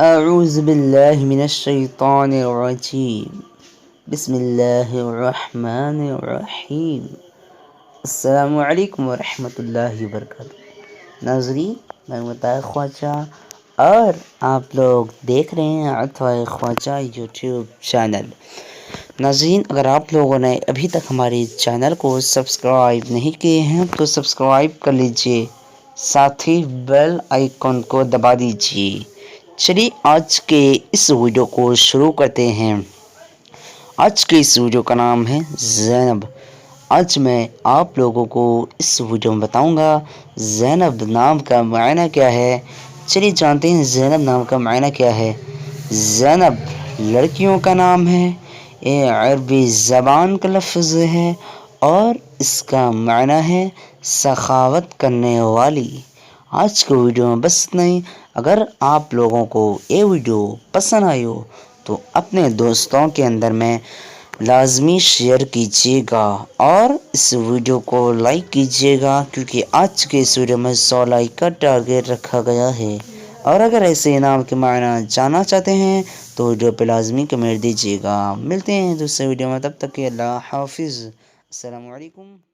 اعوذ باللہ من الشیطان الرجیم بسم اللہ الرحمن الرحیم۔ السلام علیکم ورحمۃ اللہ وبرکاتہ۔ ناظرین، میں مطاہر خواجہ اور آپ لوگ دیکھ رہے ہیں عطوہ خواجہ یوٹیوب چینل۔ ناظرین، اگر آپ لوگوں نے ابھی تک ہمارے چینل کو سبسکرائب نہیں کیے ہیں تو سبسکرائب کر لیجئے، ساتھ ہی بیل آئیکن کو دبا دیجئے۔ چلیے آج کے اس ویڈیو کو شروع کرتے ہیں۔ آج کے اس ویڈیو کا نام ہے زینب۔ آج میں آپ لوگوں کو اس ویڈیو میں بتاؤں گا زینب نام کا معنی کیا ہے۔ چلیے جانتے ہیں زینب نام کا معنی کیا ہے۔ زینب لڑکیوں کا نام ہے، یہ عربی زبان کا لفظ ہے اور اس کا معنی ہے سخاوت کرنے والی۔ آج کے ویڈیو میں بس اتنا ہی۔ اگر آپ لوگوں کو یہ ویڈیو پسند آئی ہو تو اپنے دوستوں کے اندر میں لازمی شیئر کیجیے گا اور اس ویڈیو کو لائک کیجیے گا، کیونکہ آج کے اس ویڈیو میں 100 لائک کا ٹارگیٹ رکھا گیا ہے۔ اور اگر ایسے انعام کے معنی جاننا چاہتے ہیں تو ویڈیو پہ لازمی کمنٹ دیجیے گا۔ ملتے ہیں دوسرے ویڈیو میں، تب تک کہ اللہ حافظ۔ السلام علیکم۔